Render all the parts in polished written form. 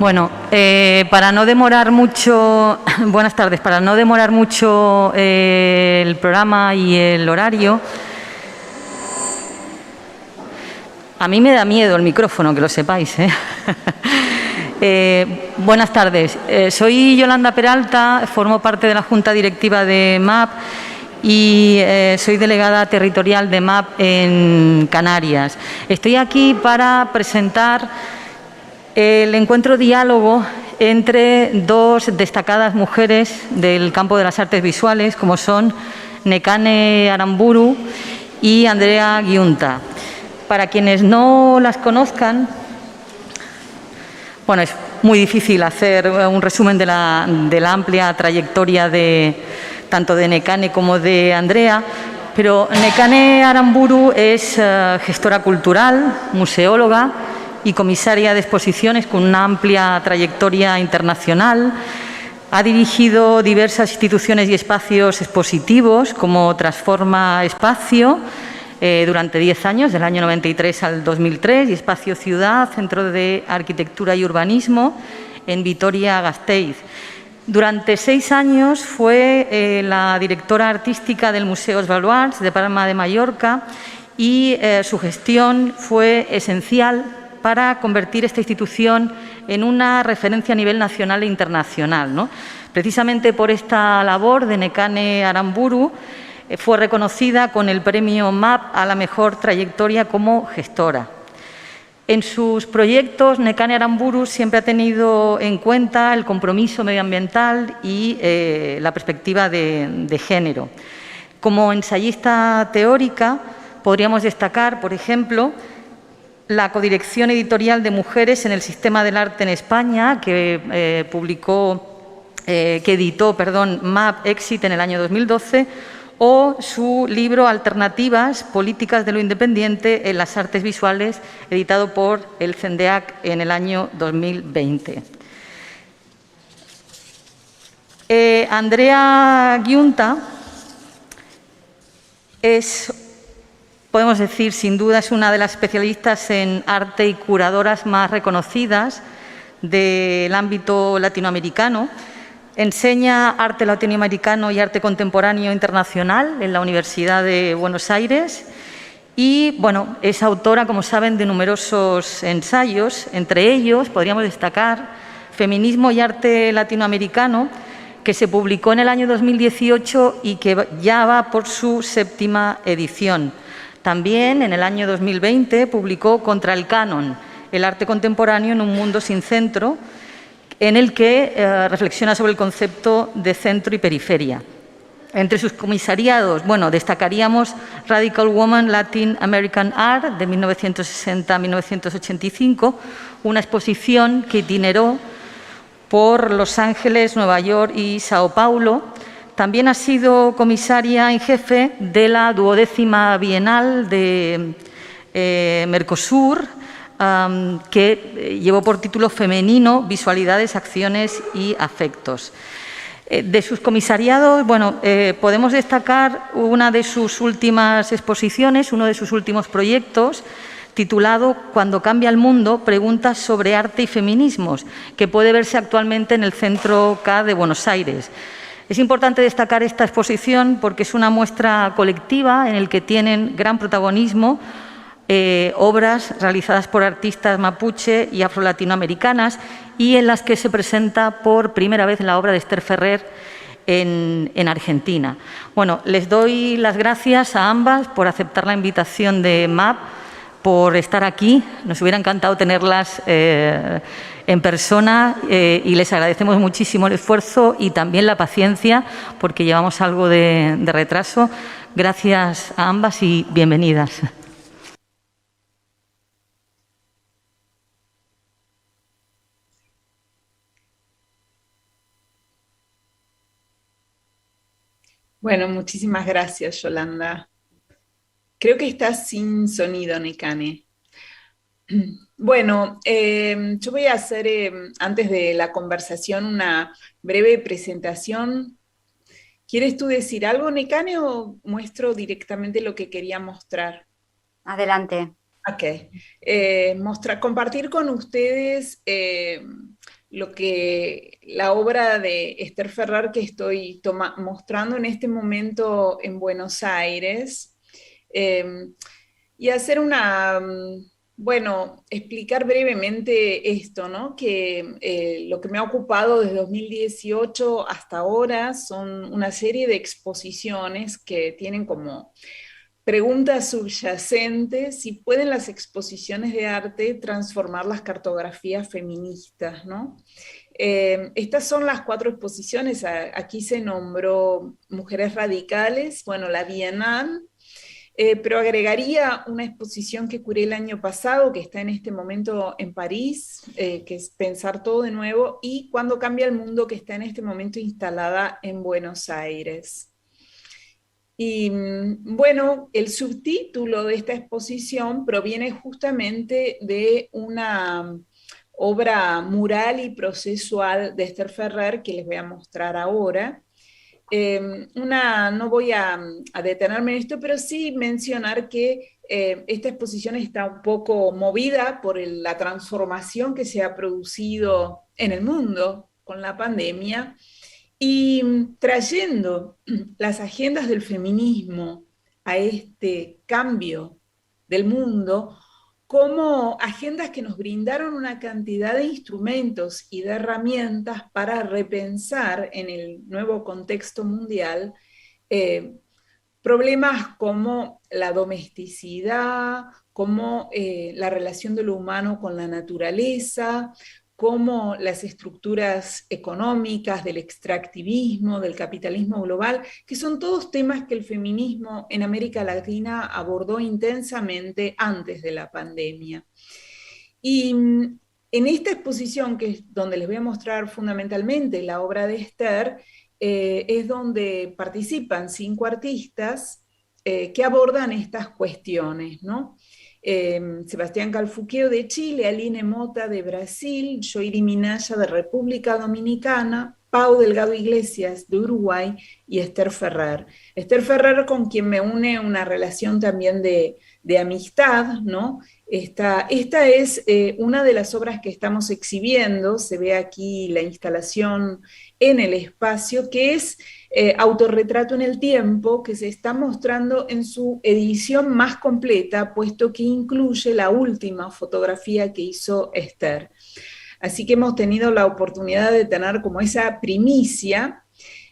Bueno, para no demorar mucho, buenas tardes, para no demorar mucho el programa y el horario, a mí me da miedo el micrófono, que lo sepáis, ¿eh? Buenas tardes, soy Yolanda Peralta, formo parte de la Junta Directiva de MAP y soy delegada territorial de MAP en Canarias. Estoy aquí para presentar el encuentro diálogo entre dos destacadas mujeres del campo de las artes visuales, como son Nekane Aramburu y Andrea Giunta. Para quienes no las conozcan, bueno, es muy difícil hacer un resumen de la amplia trayectoria tanto de Nekane como de Andrea, pero Nekane Aramburu es gestora cultural, museóloga y comisaria de exposiciones con una amplia trayectoria internacional. Ha dirigido diversas instituciones y espacios expositivos como Transforma Espacio durante 10 años, del año 93 al 2003, y Espacio Ciudad, Centro de Arquitectura y Urbanismo en Vitoria-Gasteiz. Durante 6 años fue la directora artística del Museo Baluards de Palma de Mallorca y su gestión fue esencial para convertir esta institución en una referencia a nivel nacional e internacional, ¿no? Precisamente por esta labor de Nekane Aramburu fue reconocida con el premio MAP a la mejor trayectoria como gestora. En sus proyectos, Nekane Aramburu siempre ha tenido en cuenta el compromiso medioambiental y la perspectiva de género. Como ensayista teórica, podríamos destacar, por ejemplo, la codirección editorial de Mujeres en el Sistema del Arte en España, que editó MAP Exit en el año 2012, o su libro Alternativas, Políticas de lo Independiente en las Artes Visuales, editado por el CENDEAC en el año 2020. Andrea Giunta podemos decir, sin duda, es una de las especialistas en arte y curadoras más reconocidas del ámbito latinoamericano. Enseña arte latinoamericano y arte contemporáneo internacional en la Universidad de Buenos Aires y, bueno, es autora, como saben, de numerosos ensayos. Entre ellos podríamos destacar Feminismo y arte latinoamericano, que se publicó en el año 2018 y que ya va por su 7ª edición. También en el año 2020 publicó Contra el Canon, el arte contemporáneo en un mundo sin centro, en el que reflexiona sobre el concepto de centro y periferia. Entre sus comisariados, bueno, destacaríamos Radical Woman Latin American Art de 1960 a 1985, una exposición que itineró por Los Ángeles, Nueva York y Sao Paulo. También ha sido comisaria en jefe de la 12ª Bienal de Mercosur, que llevó por título Femenino, Visualidades, Acciones y Afectos. De sus comisariados, bueno, podemos destacar una de sus últimas exposiciones, uno de sus últimos proyectos, titulado Cuando cambia el mundo, preguntas sobre arte y feminismos, que puede verse actualmente en el Centro K de Buenos Aires. Es importante destacar esta exposición porque es una muestra colectiva en la que tienen gran protagonismo obras realizadas por artistas mapuche y afrolatinoamericanas y en las que se presenta por primera vez la obra de Esther Ferrer en Argentina. Bueno, les doy las gracias a ambas por aceptar la invitación de MAP, por estar aquí. Nos hubiera encantado tenerlas en persona y les agradecemos muchísimo el esfuerzo y también la paciencia porque llevamos algo de retraso. Gracias a ambas y bienvenidas. Bueno, muchísimas gracias, Yolanda. Creo que estás sin sonido, Nekane. Bueno, yo voy a hacer, antes de la conversación, una breve presentación. ¿Quieres tú decir algo, Nekane, o muestro directamente lo que quería mostrar? Adelante. Ok. Compartir con ustedes la obra de Esther Ferrer que estoy mostrando en este momento en Buenos Aires, eh, y hacer bueno, explicar brevemente esto, ¿no? Que lo que me ha ocupado desde 2018 hasta ahora son una serie de exposiciones que tienen como preguntas subyacentes: si pueden las exposiciones de arte transformar las cartografías feministas, ¿no? Estas son las 4 exposiciones. Aquí se nombró Mujeres Radicales, bueno, la Bienal, pero agregaría una exposición que curé el año pasado, que está en este momento en París, que es Pensar todo de nuevo, y Cuando cambia el mundo, que está en este momento instalada en Buenos Aires. Y bueno, el subtítulo de esta exposición proviene justamente de una obra mural y procesual de Esther Ferrer que les voy a mostrar ahora. No voy a detenerme en esto, pero sí mencionar que esta exposición está un poco movida por la transformación que se ha producido en el mundo con la pandemia, y trayendo las agendas del feminismo a este cambio del mundo como agendas que nos brindaron una cantidad de instrumentos y de herramientas para repensar en el nuevo contexto mundial eh, problemas como la domesticidad, como la relación de lo humano con la naturaleza, como las estructuras económicas del extractivismo, del capitalismo global, que son todos temas que el feminismo en América Latina abordó intensamente antes de la pandemia. Y en esta exposición, que es donde les voy a mostrar fundamentalmente la obra de Esther, es donde participan 5 artistas que abordan estas cuestiones, ¿no? Sebastián Calfuqueo de Chile, Aline Mota de Brasil, Yoiri Minaya de República Dominicana, Pau Delgado Iglesias de Uruguay y Esther Ferrer. Esther Ferrer, con quien me une una relación también de amistad, ¿no? Esta es una de las obras que estamos exhibiendo. Se ve aquí la instalación en el espacio, que es Autorretrato en el Tiempo, que se está mostrando en su edición más completa, puesto que incluye la última fotografía que hizo Esther. Así que hemos tenido la oportunidad de tener como esa primicia.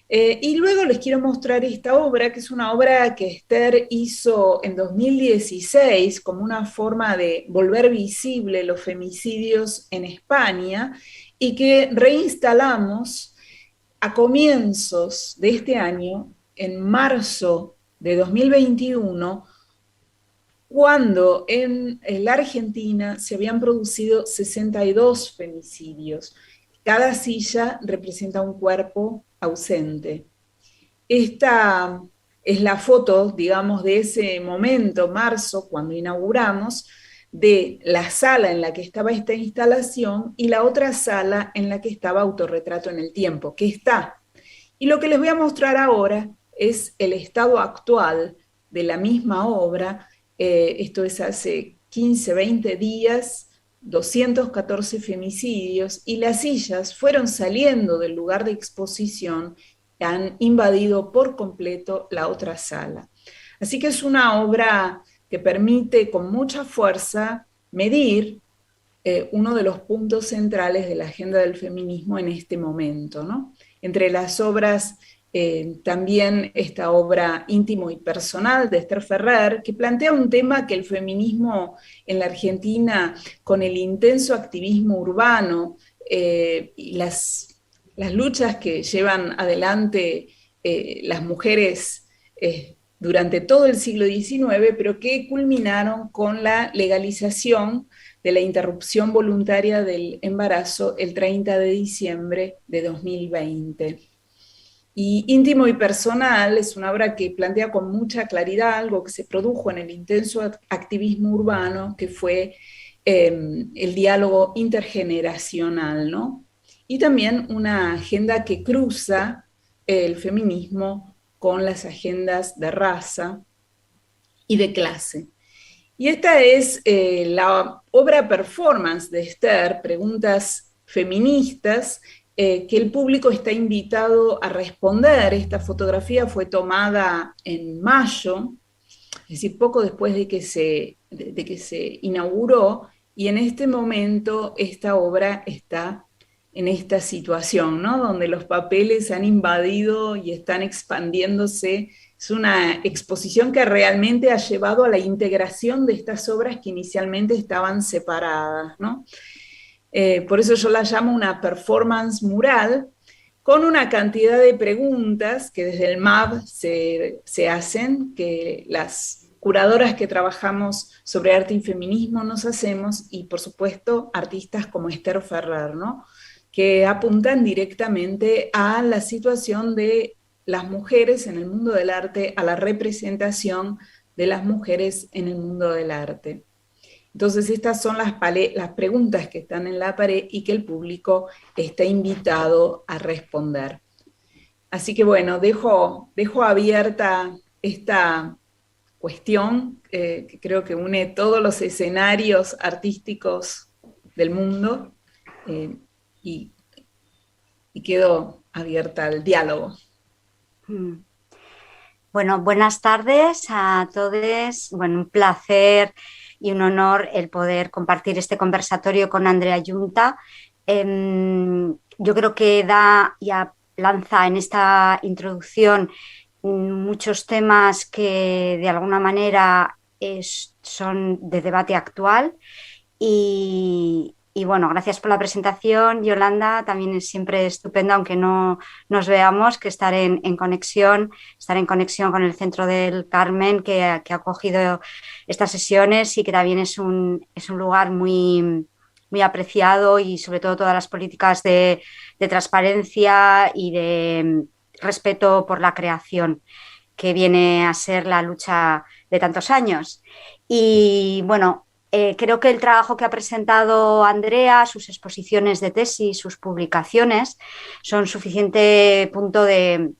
Y luego les quiero mostrar esta obra, que es una obra que Esther hizo en 2016 como una forma de volver visible los femicidios en España, y que reinstalamos a comienzos de este año, en marzo de 2021, cuando en la Argentina se habían producido 62 femicidios. Cada silla representa un cuerpo ausente. Esta es la foto, digamos, de ese momento, marzo, cuando inauguramos, de la sala en la que estaba esta instalación y la otra sala en la que estaba Autorretrato en el Tiempo, que está. Y lo que les voy a mostrar ahora es el estado actual de la misma obra. Esto es hace 15, 20 días, 214 femicidios, y las sillas fueron saliendo del lugar de exposición, han invadido por completo la otra sala. Así que es una obra que permite con mucha fuerza medir uno de los puntos centrales de la agenda del feminismo en este momento, ¿no? Entre las obras, también esta obra Íntimo y Personal de Esther Ferrer, que plantea un tema que el feminismo en la Argentina, con el intenso activismo urbano y las luchas que llevan adelante las mujeres durante todo el siglo XIX, pero que culminaron con la legalización de la interrupción voluntaria del embarazo el 30 de diciembre de 2020. Y Íntimo y Personal es una obra que plantea con mucha claridad algo que se produjo en el intenso activismo urbano, que fue el diálogo intergeneracional, ¿no? Y también una agenda que cruza el feminismo con las agendas de raza y de clase. Y esta es la obra performance de Esther, Preguntas feministas, que el público está invitado a responder. Esta fotografía fue tomada en mayo, es decir, poco después de que se inauguró, y en este momento esta obra está en esta situación, ¿no? Donde los papeles han invadido y están expandiéndose. Es una exposición que realmente ha llevado a la integración de estas obras que inicialmente estaban separadas, ¿no? Por eso yo la llamo una performance mural, con una cantidad de preguntas que desde el MAB se hacen, que las curadoras que trabajamos sobre arte y feminismo nos hacemos, y por supuesto artistas como Esther Ferrer, ¿no? Que apuntan directamente a la situación de las mujeres en el mundo del arte, a la representación de las mujeres en el mundo del arte. Entonces estas son las preguntas que están en la pared y que el público está invitado a responder. Así que bueno, dejo abierta esta cuestión que creo que une todos los escenarios artísticos del mundo, y quedo abierta al diálogo. Bueno, buenas tardes a todos. Bueno, un placer y un honor el poder compartir este conversatorio con Andrea Yunta. Yo creo que lanza en esta introducción muchos temas que de alguna manera son de debate actual y bueno, gracias por la presentación, Yolanda. También es siempre estupendo, aunque no nos veamos, que estar en conexión con el Centro del Carmen, que ha acogido estas sesiones y que también es un lugar muy, muy apreciado, y sobre todo todas las políticas de transparencia y de respeto por la creación, que viene a ser la lucha de tantos años. Y bueno, creo que el trabajo que ha presentado Andrea, sus exposiciones de tesis, sus publicaciones, son suficiente punto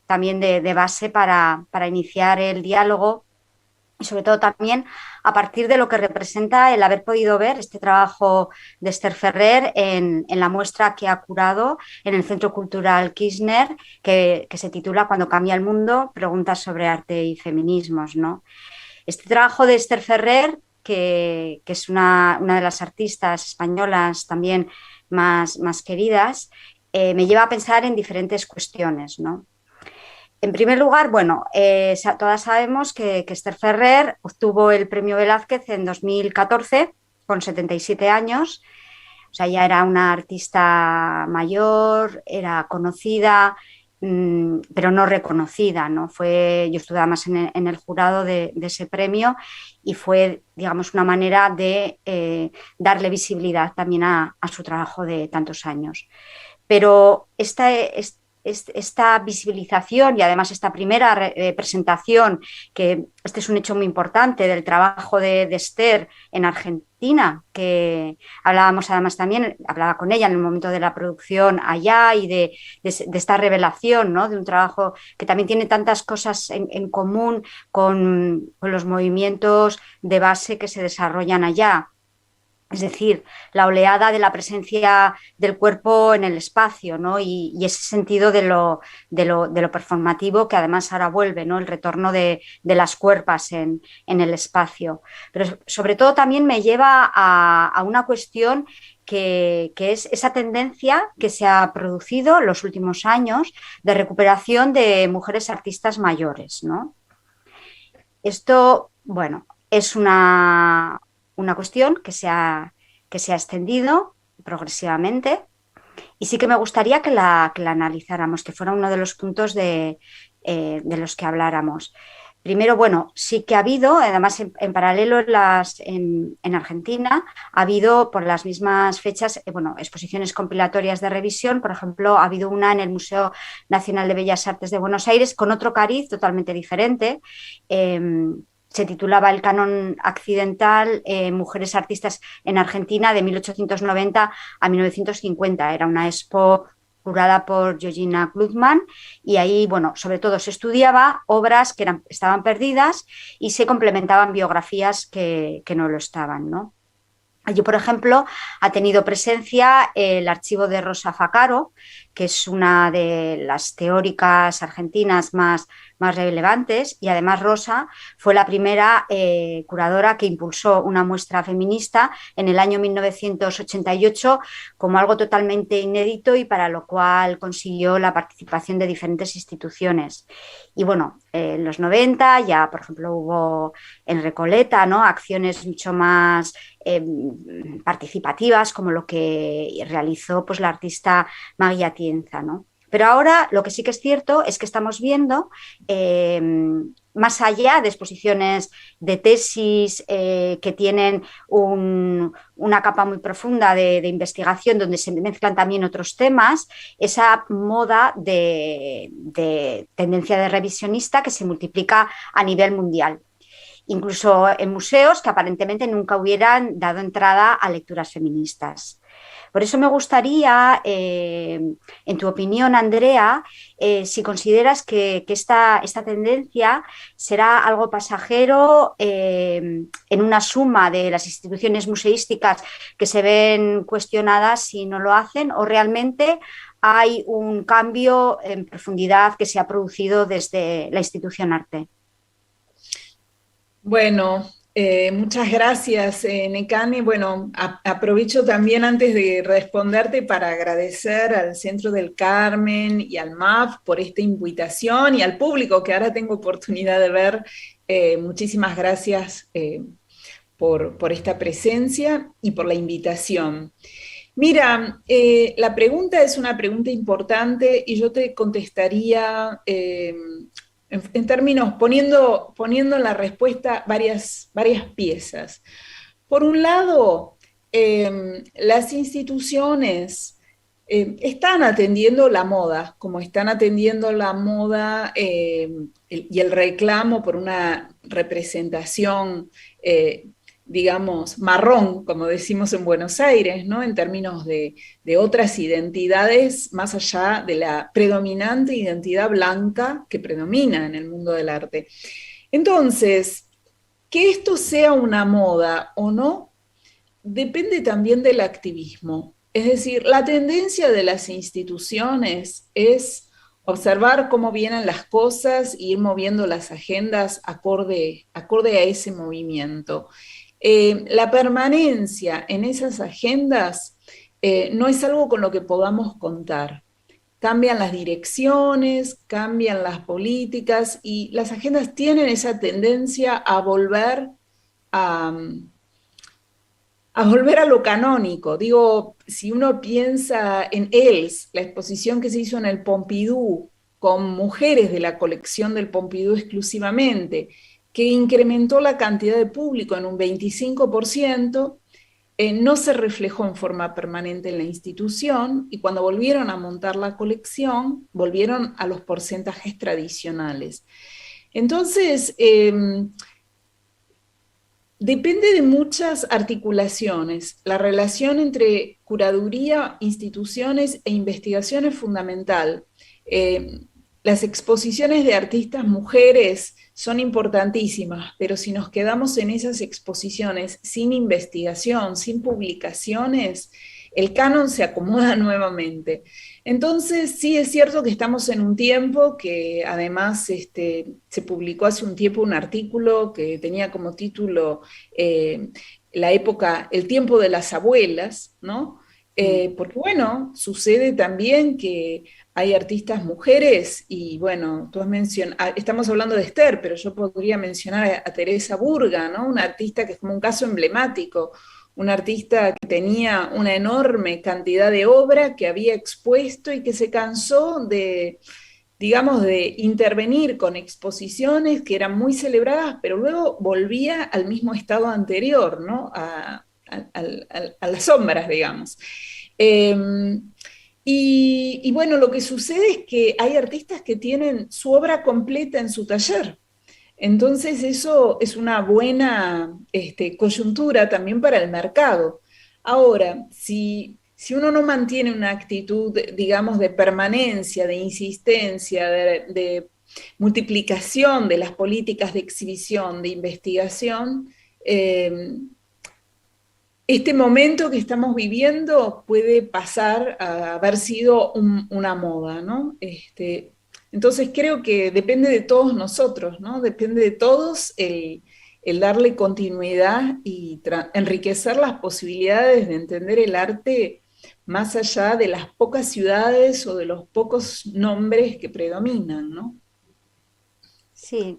también de base para iniciar el diálogo, y sobre todo también a partir de lo que representa el haber podido ver este trabajo de Esther Ferrer en la muestra que ha curado en el Centro Cultural Kirchner, que se titula Cuando cambia el mundo, preguntas sobre arte y feminismos, ¿no? Este trabajo de Esther Ferrer, que es una de las artistas españolas también más queridas, me lleva a pensar en diferentes cuestiones, ¿no? En primer lugar, bueno, todas sabemos que Esther Ferrer obtuvo el Premio Velázquez en 2014 con 77 años. O sea, ya era una artista mayor, era conocida, pero no reconocida, ¿no? Yo estuve además en el jurado de ese premio, y fue, digamos, una manera de darle visibilidad también a su trabajo de tantos años. Pero esta visibilización, y además esta primera presentación, que este es un hecho muy importante del trabajo de Esther en Argentina, que hablaba con ella en el momento de la producción allá, y de esta revelación, ¿no? De un trabajo que también tiene tantas cosas en común con los movimientos de base que se desarrollan allá. Es decir, la oleada de la presencia del cuerpo en el espacio, ¿no? Y ese sentido de lo performativo, que además ahora vuelve, ¿no? El retorno de las cuerpas en el espacio. Pero sobre todo también me lleva a una cuestión que es esa tendencia que se ha producido en los últimos años de recuperación de mujeres artistas mayores, ¿no? Esto, bueno, es una cuestión que se ha extendido progresivamente, y sí que me gustaría que la analizáramos, que fuera uno de los puntos de los que habláramos. Primero, bueno, sí que ha habido, además en paralelo en Argentina, ha habido por las mismas fechas, exposiciones compilatorias de revisión. Por ejemplo, ha habido una en el Museo Nacional de Bellas Artes de Buenos Aires con otro cariz totalmente diferente. Se titulaba El canon accidental, mujeres artistas en Argentina de 1890 a 1950. Era una expo curada por Georgina Glutman, y ahí, bueno, sobre todo se estudiaba obras que estaban perdidas y se complementaban biografías que no lo estaban, ¿no? Allí, por ejemplo, ha tenido presencia el archivo de Rosa Facaro, que es una de las teóricas argentinas más relevantes, y además Rosa fue la primera curadora que impulsó una muestra feminista en el año 1988 como algo totalmente inédito y para lo cual consiguió la participación de diferentes instituciones. Y bueno, en los 90 ya, por ejemplo, hubo en Recoleta, ¿no?, acciones mucho más participativas, como lo que realizó pues, la artista Maggie Atienza, ¿no? Pero ahora lo que sí que es cierto es que estamos viendo, más allá de exposiciones de tesis que tienen una capa muy profunda de investigación donde se mezclan también otros temas, esa moda de tendencia de revisionista que se multiplica a nivel mundial, incluso en museos que aparentemente nunca hubieran dado entrada a lecturas feministas. Por eso me gustaría, en tu opinión, Andrea, si consideras que esta tendencia será algo pasajero en una suma de las instituciones museísticas que se ven cuestionadas si no lo hacen, o realmente hay un cambio en profundidad que se ha producido desde la institución Arte. Bueno, muchas gracias, Necane. Bueno, aprovecho también antes de responderte para agradecer al Centro del Carmen y al MAF por esta invitación y al público que ahora tengo oportunidad de ver. Muchísimas gracias por esta presencia y por la invitación. Mira, la pregunta es una pregunta importante y yo te contestaría en términos, poniendo en la respuesta varias piezas. Por un lado, las instituciones están atendiendo la moda, como están atendiendo la moda y el reclamo por una representación digamos, marrón, como decimos en Buenos Aires, ¿no? En términos de otras identidades, más allá de la predominante identidad blanca que predomina en el mundo del arte. Entonces, que esto sea una moda o no, depende también del activismo. Es decir, la tendencia de las instituciones es observar cómo vienen las cosas e ir moviendo las agendas acorde a ese movimiento. La permanencia en esas agendas no es algo con lo que podamos contar. Cambian las direcciones, cambian las políticas y las agendas tienen esa tendencia a volver a lo canónico. Digo, si uno piensa en Els, la exposición que se hizo en el Pompidou, con mujeres de la colección del Pompidou exclusivamente, que incrementó la cantidad de público en un 25%, no se reflejó en forma permanente en la institución, y cuando volvieron a montar la colección, volvieron a los porcentajes tradicionales. Entonces, depende de muchas articulaciones. La relación entre curaduría, instituciones e investigación es fundamental. Las exposiciones de artistas mujeres son importantísimas, pero si nos quedamos en esas exposiciones sin investigación, sin publicaciones, el canon se acomoda nuevamente. Entonces, sí es cierto que estamos en un tiempo que además se publicó hace un tiempo un artículo que tenía como título la época, el tiempo de las abuelas, ¿no? Porque bueno, sucede también que hay artistas mujeres y bueno, tú has mencionado, estamos hablando de Esther, pero yo podría mencionar a Teresa Burga, ¿no? Una artista que es como un caso emblemático, un artista que tenía una enorme cantidad de obra que había expuesto y que se cansó de, digamos, de intervenir con exposiciones que eran muy celebradas, pero luego volvía al mismo estado anterior, ¿no? A las sombras, digamos. Y bueno, lo que sucede es que hay artistas que tienen su obra completa en su taller. Entonces eso es una buena coyuntura también para el mercado. Ahora, si uno no mantiene una actitud, digamos, de permanencia, de insistencia, de multiplicación de las políticas de exhibición, de investigación, este momento que estamos viviendo puede pasar a haber sido una moda, ¿no? Entonces creo que depende de todos nosotros, ¿no? Depende de todos el darle continuidad y enriquecer las posibilidades de entender el arte más allá de las pocas ciudades o de los pocos nombres que predominan, ¿no? Sí,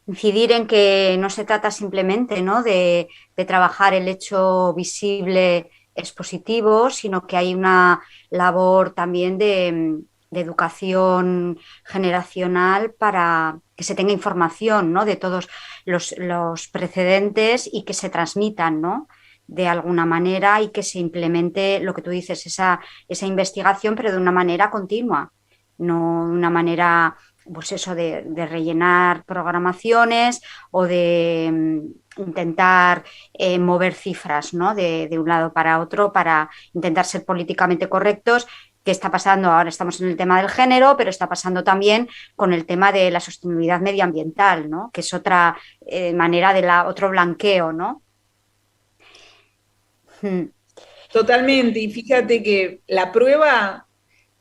incidir en que no se trata simplemente, ¿no?, de trabajar el hecho visible expositivo, sino que hay una labor también de educación generacional para que se tenga información, ¿no?, de todos los precedentes y que se transmitan, ¿no?, de alguna manera, y que se implemente lo que tú dices, esa investigación, pero de una manera continua, no de una manera, pues eso, de rellenar programaciones o de intentar mover cifras, ¿no?, de un lado para otro para intentar ser políticamente correctos. ¿Qué está pasando? Ahora estamos en el tema del género, pero está pasando también con el tema de la sostenibilidad medioambiental, ¿no?, que es otra manera otro blanqueo, ¿no? Totalmente, y fíjate que la prueba,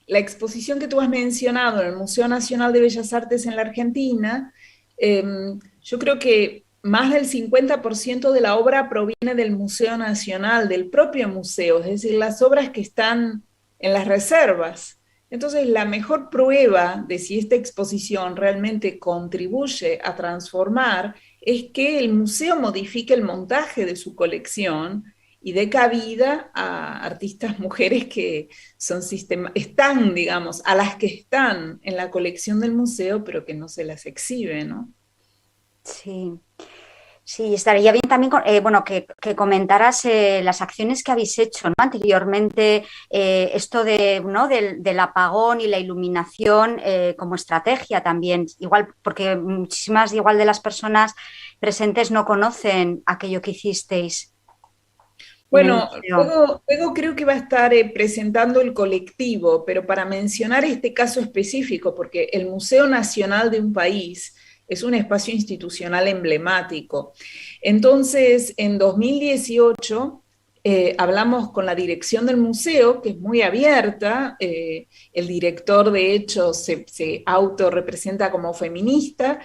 la exposición que tú has mencionado en el Museo Nacional de Bellas Artes en la Argentina, yo creo que más del 50% de la obra proviene del Museo Nacional, del propio museo, es decir, las obras que están en las reservas. Entonces, la mejor prueba de si esta exposición realmente contribuye a transformar es que el museo modifique el montaje de su colección y dé cabida a artistas mujeres que están, digamos, a las que están en la colección del museo, pero que no se las exhibe, ¿no? Sí. Sí, estaría bien también bueno, que comentaras las acciones que habéis hecho, ¿no?, anteriormente, esto ¿no?, del apagón y la iluminación como estrategia también, igual porque muchísimas igual de las personas presentes no conocen aquello que hicisteis en el Bueno, museo. luego creo que va a estar presentando el colectivo, pero para mencionar este caso específico, porque el Museo Nacional de un país es un espacio institucional emblemático. Entonces, en 2018 hablamos con la dirección del museo, que es muy abierta. El director, de hecho, se autorrepresenta como feminista,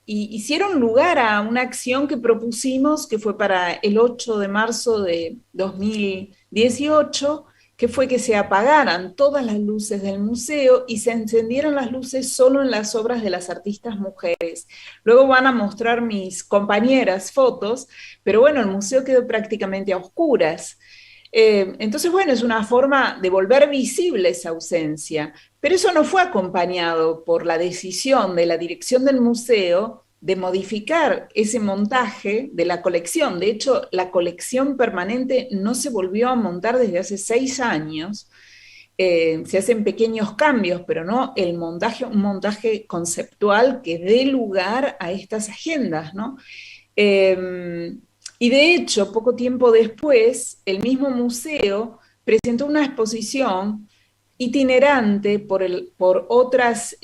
y hicieron lugar a una acción que propusimos, que fue para el 8 de marzo de 2018, que fue que se apagaran todas las luces del museo y se encendieran las luces solo en las obras de las artistas mujeres. Luego van a mostrar mis compañeras fotos, pero bueno, el museo quedó prácticamente a oscuras. Entonces, bueno, es una forma de volver visible esa ausencia, pero eso no fue acompañado por la decisión de la dirección del museo de modificar ese montaje de la colección. De hecho, la colección permanente no se volvió a montar desde hace 6 años. Se hacen pequeños cambios, pero no un montaje conceptual que dé lugar a estas agendas, ¿no? Y de hecho, poco tiempo después, el mismo museo presentó una exposición itinerante por otros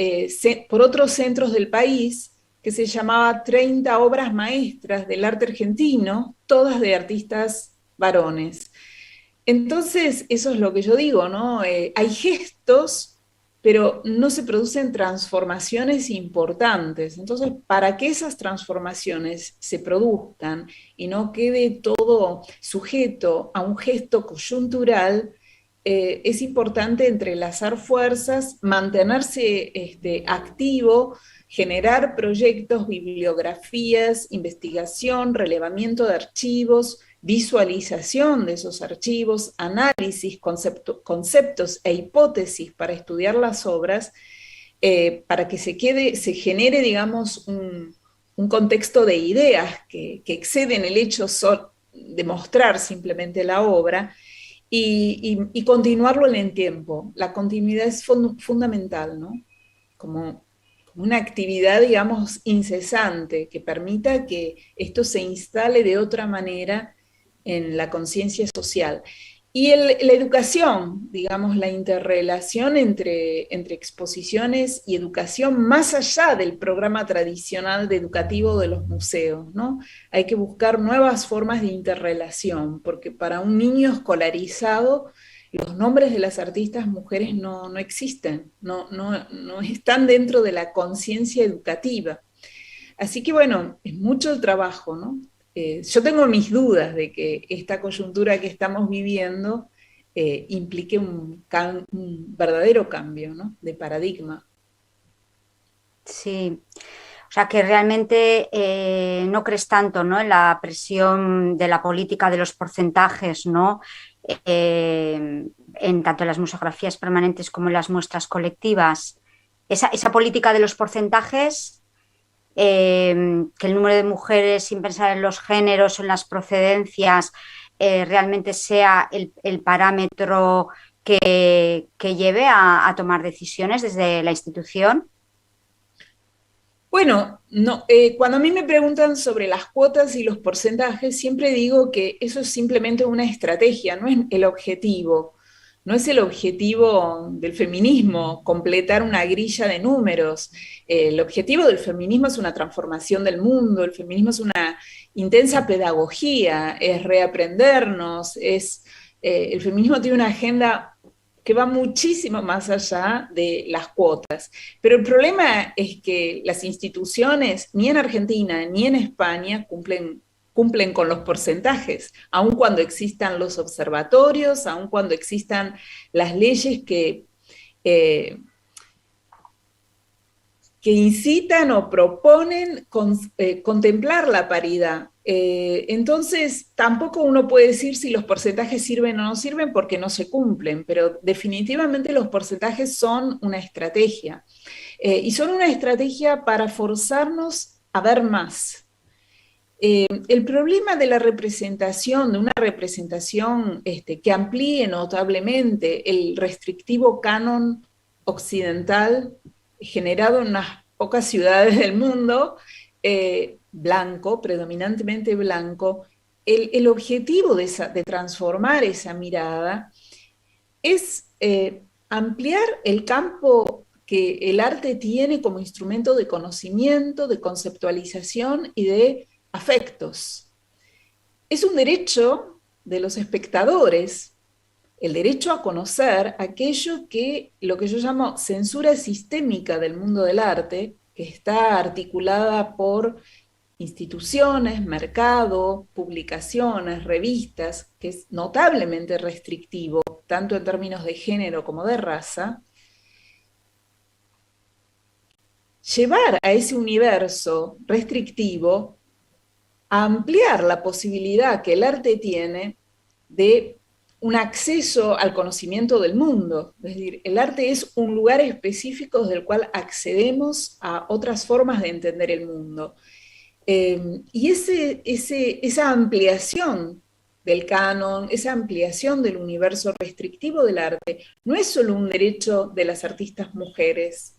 centros del país, que se llamaba 30 obras maestras del arte argentino, todas de artistas varones. Entonces, eso es lo que yo digo, ¿no? Hay gestos, pero no se producen transformaciones importantes. Entonces, para que esas transformaciones se produzcan y no quede todo sujeto a un gesto coyuntural, es importante entrelazar fuerzas, mantenerse activo, generar proyectos, bibliografías, investigación, relevamiento de archivos, visualización de esos archivos, análisis, conceptos e hipótesis para estudiar las obras, para que se genere, digamos, un contexto de ideas que exceden el hecho de mostrar simplemente la obra, y continuarlo en el tiempo. La continuidad es fundamental, ¿no? Como una actividad, digamos, incesante, que permita que esto se instale de otra manera en la conciencia social. Y la educación, digamos, la interrelación entre exposiciones y educación más allá del programa tradicional de educativo de los museos, ¿no? Hay que buscar nuevas formas de interrelación, porque para un niño escolarizado, los nombres de las artistas mujeres no existen, no están dentro de la conciencia educativa. Así que bueno, es mucho el trabajo, ¿no? Yo tengo mis dudas de que esta coyuntura que estamos viviendo implique un verdadero cambio, ¿no? De paradigma. Sí, o sea que realmente no crees tanto, ¿no?, en la presión de la política de los porcentajes, ¿no? En tanto en las museografías permanentes como en las muestras colectivas. Esa política de los porcentajes, que el número de mujeres, sin pensar en los géneros o en las procedencias, realmente sea el parámetro que lleve a tomar decisiones desde la institución. Bueno, no, cuando a mí me preguntan sobre las cuotas y los porcentajes, siempre digo que eso es simplemente una estrategia, no es el objetivo. No es el objetivo del feminismo completar una grilla de números. El objetivo del feminismo es una transformación del mundo, el feminismo es una intensa pedagogía, es reaprendernos, el feminismo tiene una agenda que va muchísimo más allá de las cuotas. Pero el problema es que las instituciones, ni en Argentina ni en España, cumplen con los porcentajes, aun cuando existan los observatorios, aun cuando existan las leyes eh, que incitan o proponen contemplar la paridad. Entonces, tampoco uno puede decir si los porcentajes sirven o no sirven porque no se cumplen, pero definitivamente los porcentajes son una estrategia. Y son una estrategia para forzarnos a ver más. El problema de la representación, de una representación que amplíe notablemente el restrictivo canon occidental generado en unas pocas ciudades del mundo, blanco, predominantemente blanco, el objetivo de transformar esa mirada es ampliar el campo que el arte tiene como instrumento de conocimiento, de conceptualización y de afectos. Es un derecho de los espectadores, el derecho a conocer aquello que, lo que yo llamo censura sistémica del mundo del arte, que está articulada por instituciones, mercado, publicaciones, revistas, que es notablemente restrictivo, tanto en términos de género como de raza. Llevar a ese universo restrictivo a ampliar la posibilidad que el arte tiene de un acceso al conocimiento del mundo. Es decir, el arte es un lugar específico del cual accedemos a otras formas de entender el mundo. Y esa ampliación del canon, esa ampliación del universo restrictivo del arte, no es solo un derecho de las artistas mujeres,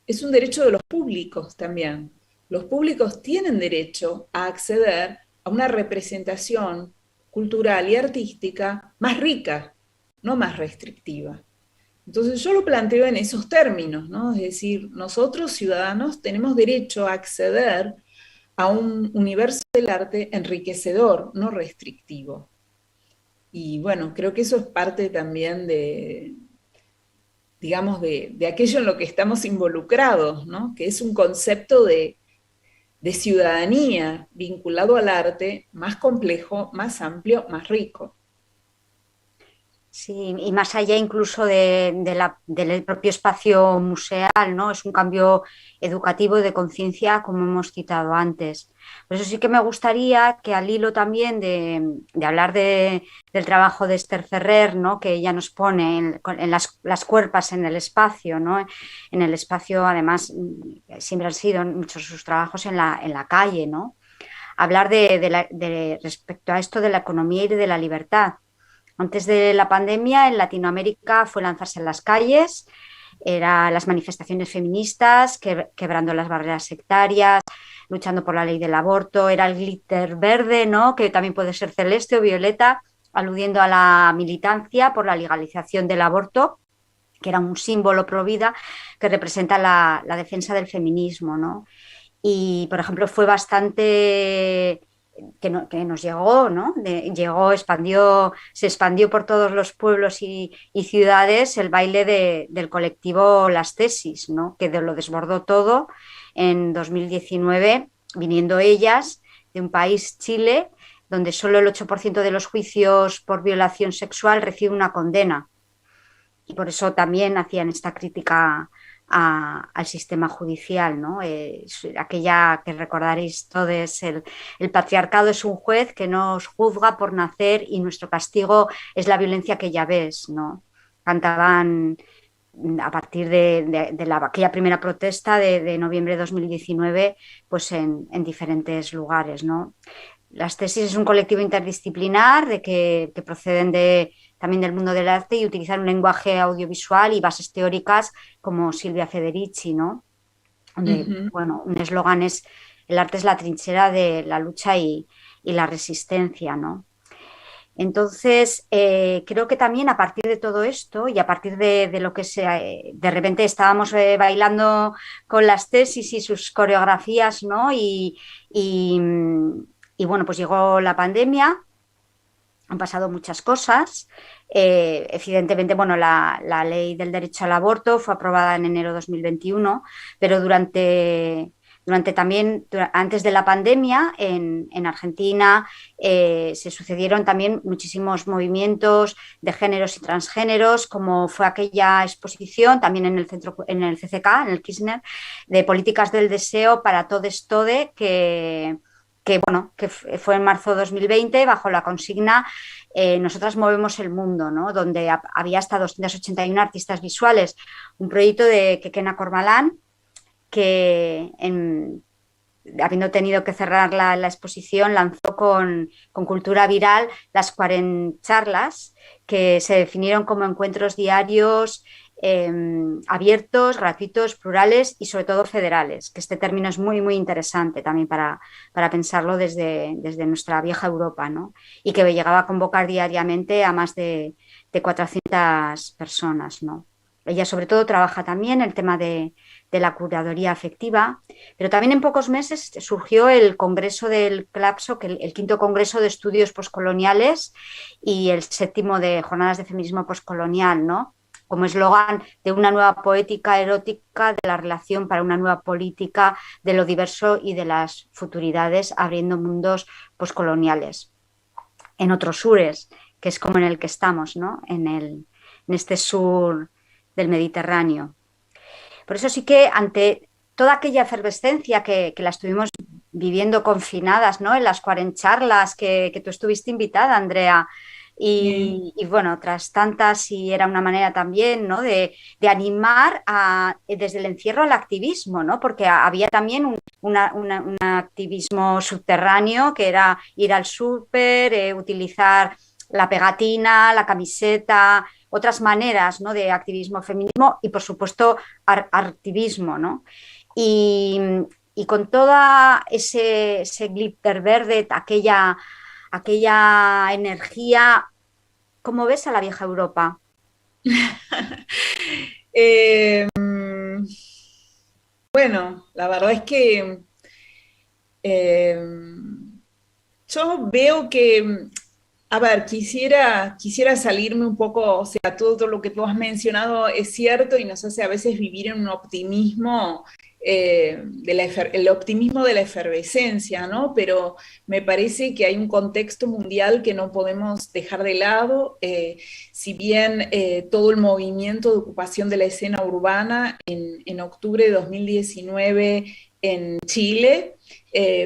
es un derecho de los públicos también. Los públicos tienen derecho a acceder a una representación cultural y artística más rica, no más restrictiva. Entonces yo lo planteo en esos términos, ¿no? Es decir, nosotros ciudadanos tenemos derecho a acceder a un universo del arte enriquecedor, no restrictivo. Y bueno, creo que eso es parte también digamos, de aquello en lo que estamos involucrados, ¿no? Que es un concepto de ciudadanía vinculado al arte más complejo, más amplio, más rico. Sí, y más allá incluso del propio espacio museal, ¿no? Es un cambio educativo y de conciencia, como hemos citado antes. Por eso sí que me gustaría que, al hilo también de hablar del trabajo de Esther Ferrer, ¿no?, que ella nos pone en las cuerpas en el espacio, ¿no? En el espacio, además, siempre han sido muchos de sus trabajos en la calle, ¿no? Hablar respecto a esto de la economía y de la libertad. Antes de la pandemia, en Latinoamérica fue lanzarse en las calles, eran las manifestaciones feministas, quebrando las barreras sectarias, luchando por la ley del aborto, era el glitter verde, ¿no?, que también puede ser celeste o violeta. aludiendo a la militancia por la legalización del aborto, que era un símbolo pro vida que representa la defensa del feminismo, ¿no? Y, por ejemplo, fue bastante que nos llegó, ¿no? Se expandió por todos los pueblos y ciudades el baile del colectivo Las Tesis, ¿no? Que lo desbordó todo en 2019, viniendo ellas de un país, Chile, donde solo el 8% de los juicios por violación sexual recibe una condena. Y por eso también hacían esta crítica al sistema judicial, ¿no? Aquella que recordaréis todos, el patriarcado es un juez que nos juzga por nacer y nuestro castigo es la violencia que ya ves, ¿no? Cantaban a partir de aquella primera protesta de noviembre de 2019, pues en diferentes lugares, ¿no? Las Tesis es un colectivo interdisciplinar que proceden también del mundo del arte y utilizan un lenguaje audiovisual y bases teóricas como Silvia Federici, ¿no? Donde, bueno, un eslogan es: el arte es la trinchera de la lucha y la resistencia, ¿no? Entonces, creo que también a partir de todo esto y a partir de lo que de repente estábamos bailando con Las Tesis y sus coreografías, ¿no? Y bueno, pues llegó la pandemia, han pasado muchas cosas. Evidentemente, bueno, la ley del derecho al aborto fue aprobada en enero de 2021, pero antes de la pandemia, en Argentina se sucedieron también muchísimos movimientos de géneros y transgéneros, como fue aquella exposición también en el CCK, en el Kirchner, de políticas del deseo para todes tode, que fue en marzo de 2020 bajo la consigna Nosotras movemos el mundo, ¿no? Donde había hasta 281 artistas visuales, un proyecto de Kekena Corbalán, que habiendo tenido que cerrar la exposición, lanzó con Cultura Viral las 40 charlas, que se definieron como encuentros diarios abiertos, gratuitos, plurales y sobre todo federales, que este término es muy, muy interesante también para pensarlo desde nuestra vieja Europa, ¿no? Y que llegaba a convocar diariamente a más de 400 personas, ¿no? Ella sobre todo trabaja también el tema de la curaduría afectiva, pero también en pocos meses surgió el Congreso del CLAPSO, el quinto Congreso de Estudios Postcoloniales y el séptimo de Jornadas de Feminismo Postcolonial, ¿no? Como eslogan de una nueva poética erótica de la relación para una nueva política de lo diverso y de las futuridades, abriendo mundos postcoloniales en otros sures, que es como en el que estamos, ¿no? En este sur del Mediterráneo. Por eso sí que ante toda aquella efervescencia que la estuvimos viviendo confinadas, ¿no? En las 40 charlas que tú estuviste invitada, Andrea, y bueno, tras tantas, y era una manera también, ¿no? de animar desde el encierro al activismo, ¿no? Porque había también un activismo subterráneo, que era ir al súper, utilizar la pegatina, la camiseta, otras maneras, ¿no? De activismo, feminismo y, por supuesto, activismo, ¿no? Y con toda ese glitter verde, aquella energía, ¿cómo ves a la vieja Europa? Bueno, la verdad es que yo veo que, a ver, quisiera salirme un poco, o sea, todo lo que tú has mencionado es cierto y nos hace a veces vivir en un optimismo, el optimismo de la efervescencia, ¿no? Pero me parece que hay un contexto mundial que no podemos dejar de lado. Si bien todo el movimiento de ocupación de la escena urbana en octubre de 2019 en Chile,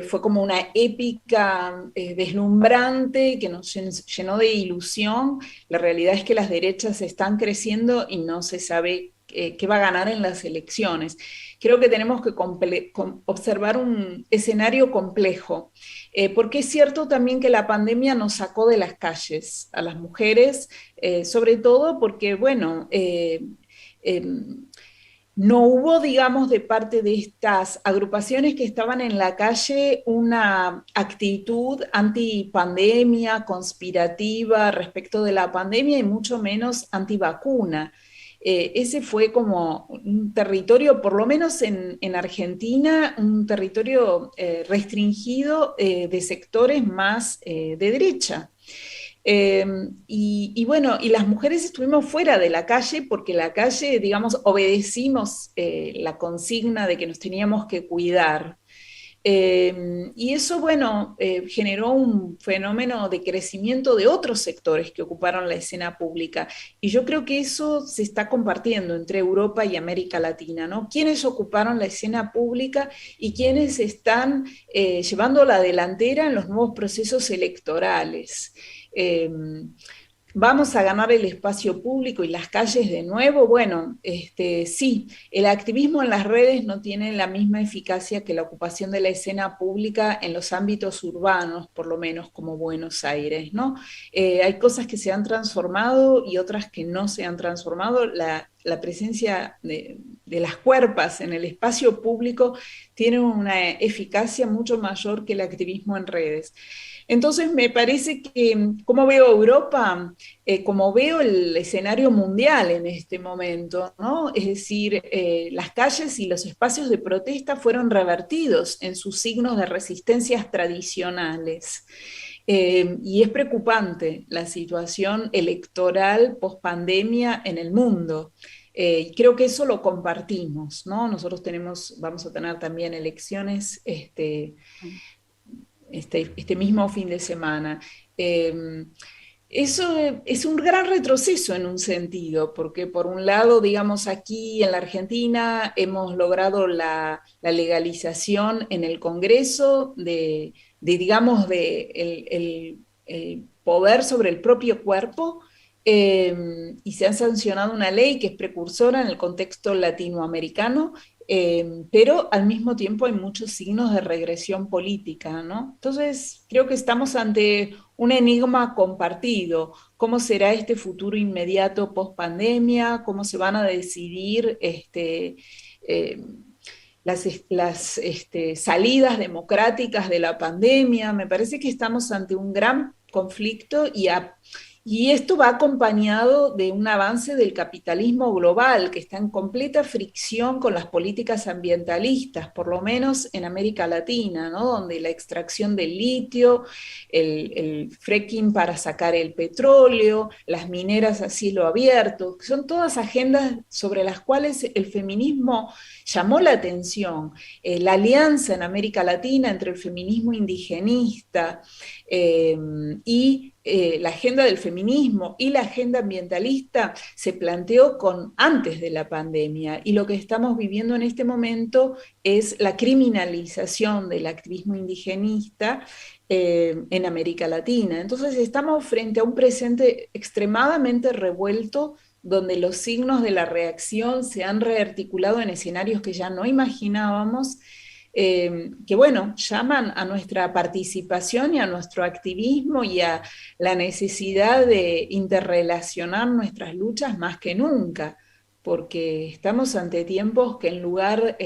fue como una épica deslumbrante que nos llenó de ilusión. La realidad es que las derechas están creciendo y no se sabe qué va a ganar en las elecciones. Creo que tenemos que observar un escenario complejo, porque es cierto también que la pandemia nos sacó de las calles a las mujeres, sobre todo porque, bueno, no hubo, digamos, de parte de estas agrupaciones que estaban en la calle una actitud antipandemia, conspirativa respecto de la pandemia y mucho menos antivacuna. Ese fue como un territorio, por lo menos en Argentina, un territorio restringido de sectores más de derecha. Y bueno, y las mujeres estuvimos fuera de la calle porque la calle, digamos, obedecimos la consigna de que nos teníamos que cuidar. Y eso, bueno, generó un fenómeno de crecimiento de otros sectores que ocuparon la escena pública. Y yo creo que eso se está compartiendo entre Europa y América Latina, ¿no? ¿Quiénes ocuparon la escena pública y quiénes están llevando la delantera en los nuevos procesos electorales? Eh, ¿Vamos a ganar el espacio público y las calles de nuevo? Bueno, sí, el activismo en las redes no tiene la misma eficacia que la ocupación de la escena pública en los ámbitos urbanos, por lo menos como Buenos Aires, ¿no? Hay cosas que se han transformado y otras que no se han transformado. La presencia de las cuerpas en el espacio público tiene una eficacia mucho mayor que el activismo en redes. Entonces me parece que, como veo Europa, como veo el escenario mundial en este momento, ¿no? Es decir, las calles y los espacios de protesta fueron revertidos en sus signos de resistencias tradicionales. Y es preocupante la situación electoral post-pandemia en el mundo. Creo que eso lo compartimos, ¿no? Nosotros vamos a tener también elecciones este mismo fin de semana. Eso es un gran retroceso en un sentido, porque por un lado, digamos, aquí en la Argentina hemos logrado la legalización en el Congreso digamos, el poder sobre el propio cuerpo, y se ha sancionado una ley que es precursora en el contexto latinoamericano, pero al mismo tiempo hay muchos signos de regresión política, ¿no? Entonces, creo que estamos ante un enigma compartido. ¿Cómo será este futuro inmediato post pandemia? ¿Cómo se van a decidir eh, las salidas democráticas de la pandemia? Me parece que estamos ante un gran conflicto y esto va acompañado de un avance del capitalismo global que está en completa fricción con las políticas ambientalistas, por lo menos en América Latina, ¿no? Donde la extracción del litio, el fracking para sacar el petróleo, las mineras a cielo abierto, son todas agendas sobre las cuales el feminismo llamó la atención. La alianza en América Latina entre el feminismo indigenista y la agenda del feminismo y la agenda ambientalista se planteó antes de la pandemia, y lo que estamos viviendo en este momento es la criminalización del activismo indigenista en América Latina. Entonces estamos frente a un presente extremadamente revuelto, donde los signos de la reacción se han rearticulado en escenarios que ya no imaginábamos, que bueno, llaman a nuestra participación y a nuestro activismo y a la necesidad de interrelacionar nuestras luchas más que nunca, porque estamos ante tiempos que en lugar,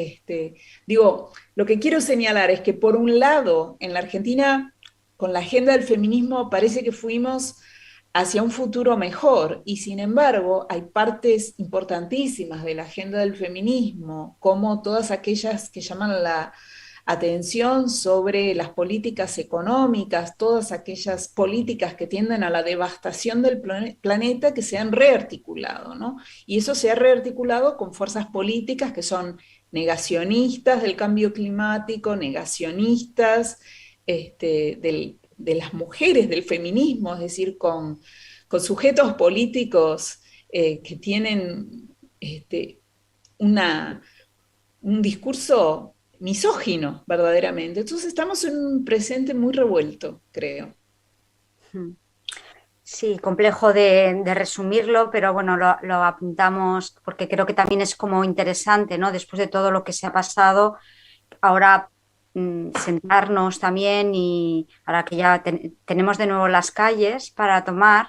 lo que quiero señalar es que por un lado, en la Argentina, con la agenda del feminismo parece que fuimos hacia un futuro mejor, y sin embargo hay partes importantísimas de la agenda del feminismo, como todas aquellas que llaman la atención sobre las políticas económicas, todas aquellas políticas que tienden a la devastación del planeta, que se han rearticulado, ¿no? Y eso se ha rearticulado con fuerzas políticas que son negacionistas del cambio climático, negacionistas de las mujeres, del feminismo, es decir, con sujetos políticos que tienen un discurso misógino, verdaderamente. Entonces estamos en un presente muy revuelto, creo. Sí, complejo de resumirlo, pero bueno, lo apuntamos porque creo que también es como interesante, ¿no? Después de todo lo que se ha pasado, ahora sentarnos también, y ahora que ya tenemos de nuevo las calles para tomar,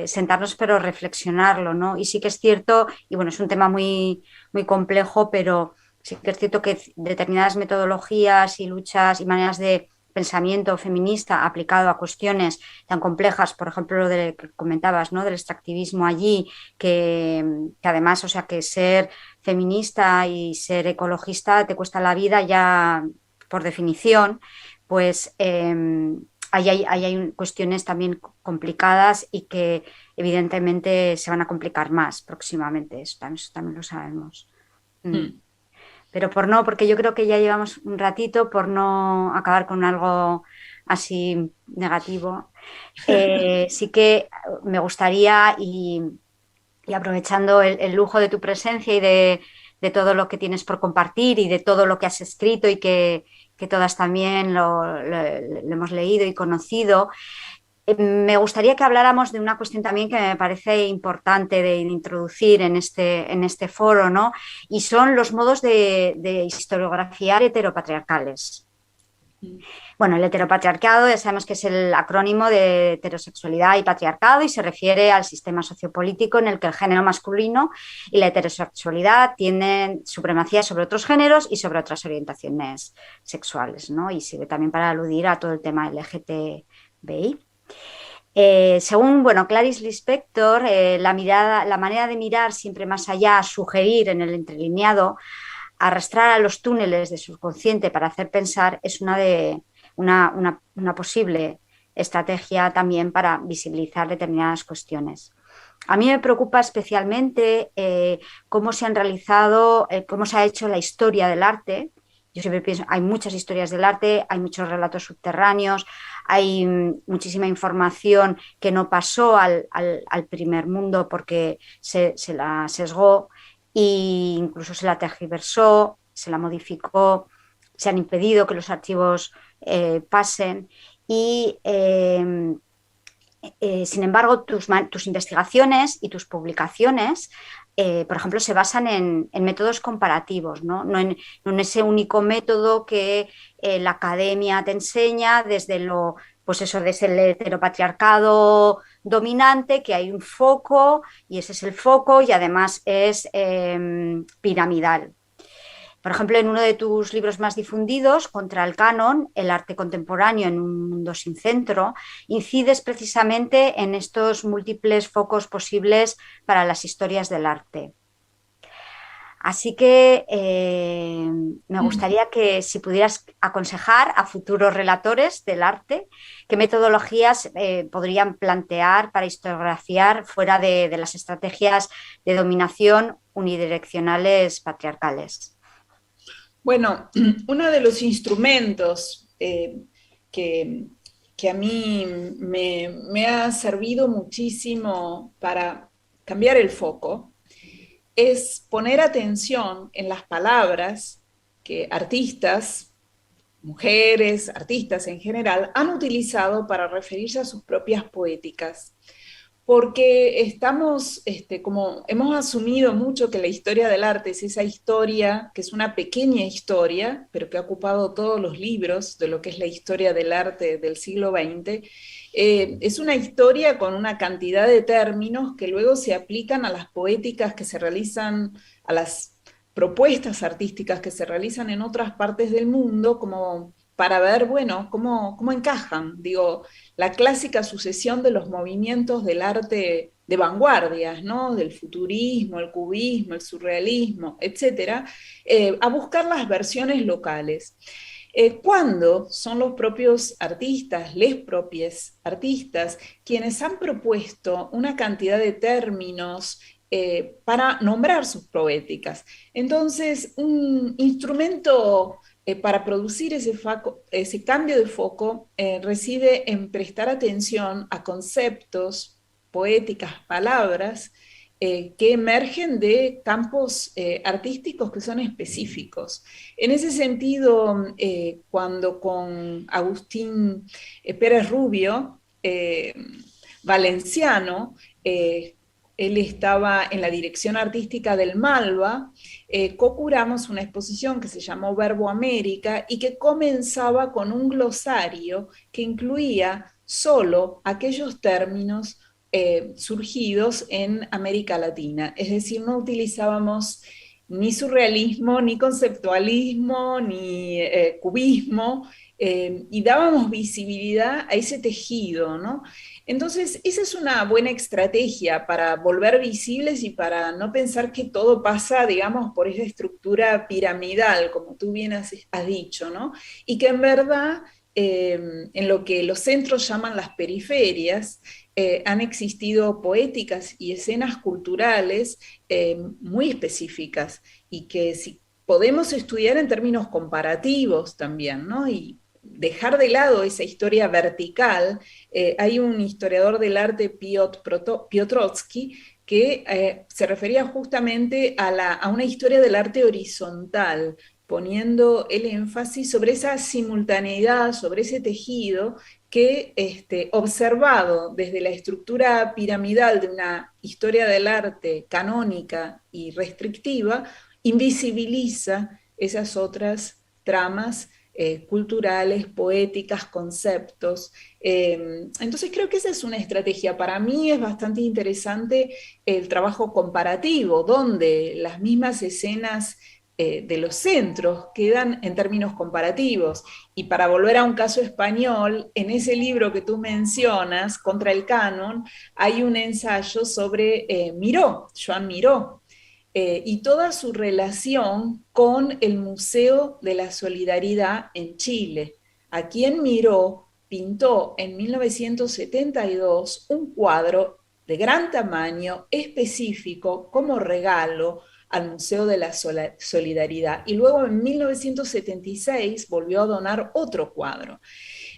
sentarnos pero reflexionarlo, ¿no? Y sí que es cierto, y bueno, es un tema muy, muy complejo, pero sí que es cierto que determinadas metodologías y luchas y maneras de pensamiento feminista aplicado a cuestiones tan complejas, por ejemplo, lo de que comentabas, ¿no? Del extractivismo allí, que además, o sea, que ser feminista y ser ecologista te cuesta la vida ya por definición, pues ahí hay cuestiones también complicadas y que evidentemente se van a complicar más próximamente, eso también lo sabemos. Mm. Pero porque yo creo que ya llevamos un ratito, por no acabar con algo así negativo, sí que me gustaría, y aprovechando el lujo de tu presencia y de todo lo que tienes por compartir y de todo lo que has escrito y que todas también lo hemos leído y conocido, me gustaría que habláramos de una cuestión también que me parece importante de introducir en este foro, ¿no? Y son los modos de historiografiar heteropatriarcales. Bueno, el heteropatriarcado ya sabemos que es el acrónimo de heterosexualidad y patriarcado y se refiere al sistema sociopolítico en el que el género masculino y la heterosexualidad tienen supremacía sobre otros géneros y sobre otras orientaciones sexuales, ¿no? Y sirve también para aludir a todo el tema LGTBI. Según Clarice Lispector, la manera de mirar siempre más allá, sugerir en el entrelineado, arrastrar a los túneles de subconsciente para hacer pensar, es una posible estrategia también para visibilizar determinadas cuestiones. A mí me preocupa especialmente cómo se han realizado, cómo se ha hecho la historia del arte. Yo siempre pienso, hay muchas historias del arte, hay muchos relatos subterráneos, hay muchísima información que no pasó al primer mundo porque se la sesgó e incluso se la tergiversó, se la modificó, se han impedido que los archivos pasen y sin embargo tus investigaciones y tus publicaciones por ejemplo, se basan en métodos comparativos, ¿no? No en ese único método que la academia te enseña desde pues eso, desde el heteropatriarcado dominante, que hay un foco y ese es el foco y además es piramidal. Por ejemplo, en uno de tus libros más difundidos, Contra el canon, el arte contemporáneo en un mundo sin centro, incides precisamente en estos múltiples focos posibles para las historias del arte. Así que me gustaría que si pudieras aconsejar a futuros relatores del arte, qué metodologías podrían plantear para historiografiar fuera de las estrategias de dominación unidireccionales patriarcales. Bueno, uno de los instrumentos que a mí me ha servido muchísimo para cambiar el foco es poner atención en las palabras que artistas, mujeres, artistas en general, han utilizado para referirse a sus propias poéticas. Porque estamos, como hemos asumido mucho que la historia del arte es esa historia, que es una pequeña historia, pero que ha ocupado todos los libros de lo que es la historia del arte del siglo XX, es una historia con una cantidad de términos que luego se aplican a las poéticas que se realizan, a las propuestas artísticas que se realizan en otras partes del mundo, como para ver, bueno, cómo encajan. Digo, la clásica sucesión de los movimientos del arte de vanguardias, ¿no? Del futurismo, el cubismo, el surrealismo, etcétera, a buscar las versiones locales. Cuando son los propios artistas, les propios artistas, quienes han propuesto una cantidad de términos para nombrar sus poéticas. Entonces, un instrumento para producir ese cambio de foco reside en prestar atención a conceptos, poéticas, palabras que emergen de campos artísticos que son específicos. En ese sentido, cuando con Agustín Pérez Rubio, valenciano, él estaba en la dirección artística del Malva, co-curamos una exposición que se llamó Verbo América y que comenzaba con un glosario que incluía solo aquellos términos surgidos en América Latina. Es decir, no utilizábamos ni surrealismo, ni conceptualismo, ni cubismo, y dábamos visibilidad a ese tejido, ¿no? Entonces, esa es una buena estrategia para volver visibles y para no pensar que todo pasa, digamos, por esa estructura piramidal, como tú bien has dicho, ¿no? Y que en verdad, en lo que los centros llaman las periferias, han existido poéticas y escenas culturales muy específicas y que si podemos estudiar en términos comparativos también, ¿no? Y dejar de lado esa historia vertical. Hay un historiador del arte, Piotrowski, que se refería justamente a una historia del arte horizontal, poniendo el énfasis sobre esa simultaneidad, sobre ese tejido que, observado desde la estructura piramidal de una historia del arte canónica y restrictiva, invisibiliza esas otras tramas culturales, poéticas, conceptos. Entonces creo que esa es una estrategia. Para mí es bastante interesante el trabajo comparativo, donde las mismas escenas de los centros quedan en términos comparativos. Y para volver a un caso español, en ese libro que tú mencionas, Contra el Canon, hay un ensayo sobre Miró, Joan Miró, y toda su relación con el Museo de la Solidaridad en Chile. A quien Miró pintó en 1972 un cuadro de gran tamaño, específico, como regalo al Museo de la Solidaridad. Y luego en 1976 volvió a donar otro cuadro.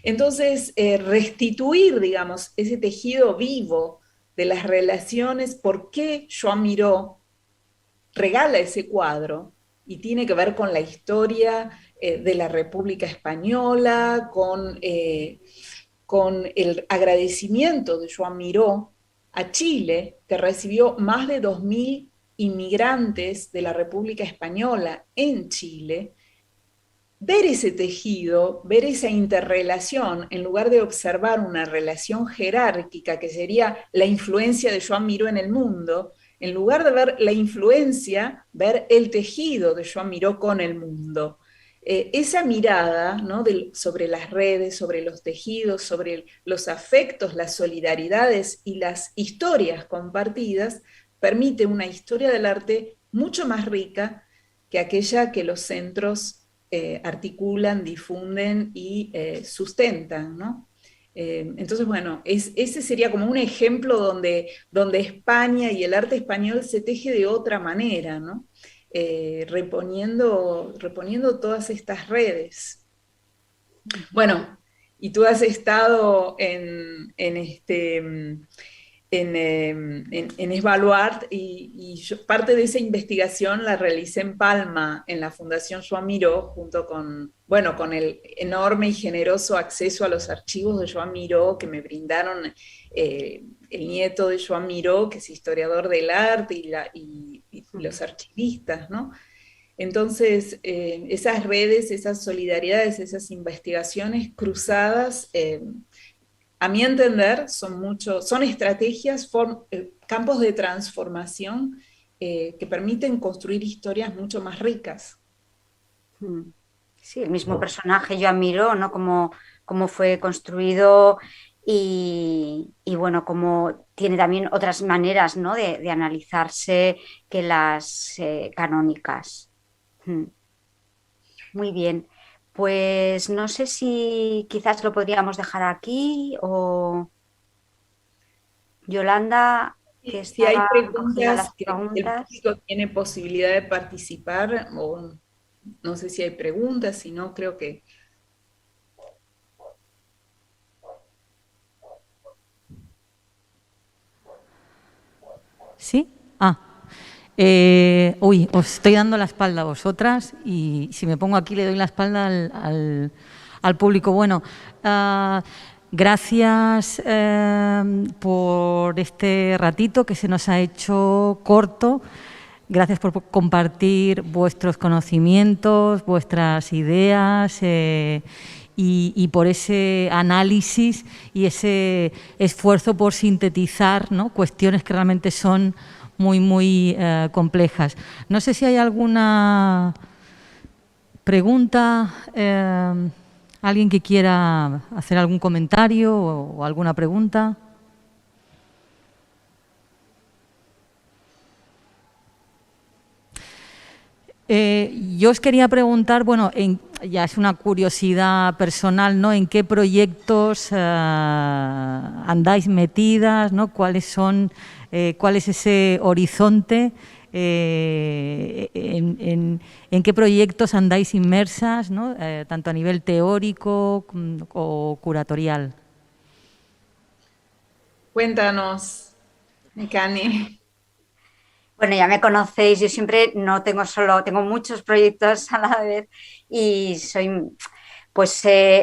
Entonces, restituir, digamos, ese tejido vivo de las relaciones, ¿por qué Joan Miró regala ese cuadro? Y tiene que ver con la historia de la República Española, con el agradecimiento de Joan Miró a Chile, que recibió más de 2000 inmigrantes de la República Española en Chile. Ver ese tejido, ver esa interrelación, en lugar de observar una relación jerárquica que sería la influencia de Joan Miró en el mundo, en lugar de ver la influencia, ver el tejido de Joan Miró con el mundo. Esa mirada, ¿no?, sobre las redes, sobre los tejidos, sobre los afectos, las solidaridades y las historias compartidas, permite una historia del arte mucho más rica que aquella que los centros articulan, difunden y sustentan, ¿no? Entonces, bueno, ese sería como un ejemplo donde España y el arte español se teje de otra manera, ¿no? Reponiendo todas estas redes. Bueno, y tú has estado en Evaluart, y yo parte de esa investigación la realicé en Palma, en la Fundación Joan Miró, junto con el enorme y generoso acceso a los archivos de Joan Miró que me brindaron el nieto de Joan Miró, que es historiador del arte, y los archivistas, ¿no? Entonces, esas redes, esas solidaridades, esas investigaciones cruzadas, a mi entender, son estrategias, campos de transformación que permiten construir historias mucho más ricas. Sí, el mismo personaje Joan Miró, ¿no? Cómo fue construido y bueno, cómo tiene también otras maneras, ¿no?, de analizarse que las canónicas. Muy bien. Pues no sé si quizás lo podríamos dejar aquí o Yolanda, que Si hay estaba recogida preguntas, las que el preguntas. público tiene posibilidad de participar, o no sé si hay preguntas, si no, creo que... ¿Sí? Os estoy dando la espalda a vosotras y si me pongo aquí le doy la espalda al público. Bueno, gracias por este ratito que se nos ha hecho corto. Gracias por compartir vuestros conocimientos, vuestras ideas y por ese análisis y ese esfuerzo por sintetizar, ¿no?, cuestiones que realmente son muy, muy complejas. No sé si hay alguna pregunta, alguien que quiera hacer algún comentario o alguna pregunta. Yo os quería preguntar, bueno, ya es una curiosidad personal, ¿no?, ¿en qué proyectos andáis metidas, ¿no? ¿Cuál es ese horizonte? ¿En qué proyectos andáis inmersas, ¿no?, tanto a nivel teórico o curatorial? Cuéntanos, Nekane. Bueno, ya me conocéis, yo siempre no tengo solo, tengo muchos proyectos a la vez y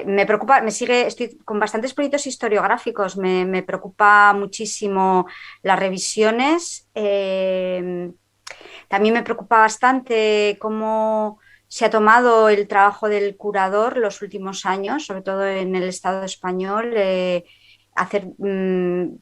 me preocupa, estoy con bastantes proyectos historiográficos, me preocupa muchísimo las revisiones, también me preocupa bastante cómo se ha tomado el trabajo del curador los últimos años, sobre todo en el Estado español, hacer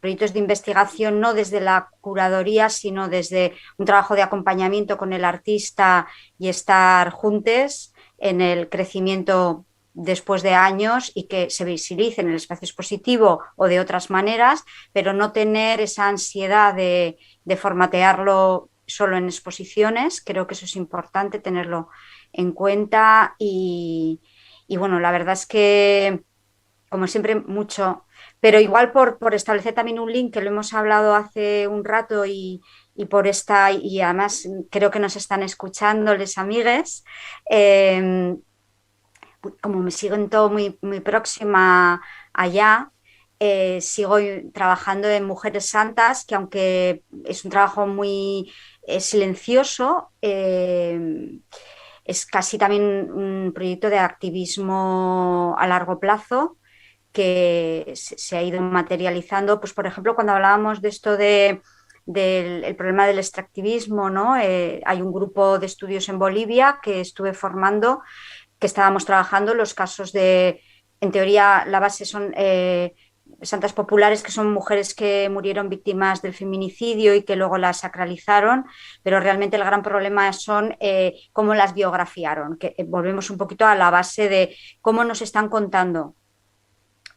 proyectos de investigación no desde la curaduría, sino desde un trabajo de acompañamiento con el artista y estar juntos en el crecimiento después de años y que se visibilice en el espacio expositivo o de otras maneras, pero no tener esa ansiedad de formatearlo solo en exposiciones. Creo que eso es importante tenerlo en cuenta y bueno, la verdad es que, como siempre, mucho, pero igual por establecer también un link, que lo hemos hablado hace un rato y además creo que nos están escuchando les amigues, como me siguen todo muy, muy próxima allá, sigo trabajando en Mujeres Santas, que aunque es un trabajo muy silencioso, es casi también un proyecto de activismo a largo plazo que se ha ido materializando. Pues, por ejemplo, cuando hablábamos de esto del el problema del extractivismo, ¿no? Hay un grupo de estudios en Bolivia que estuve formando, que estábamos trabajando los casos en teoría, la base son santas populares, que son mujeres que murieron víctimas del feminicidio y que luego las sacralizaron, pero realmente el gran problema son cómo las biografiaron, que volvemos un poquito a la base de cómo nos están contando,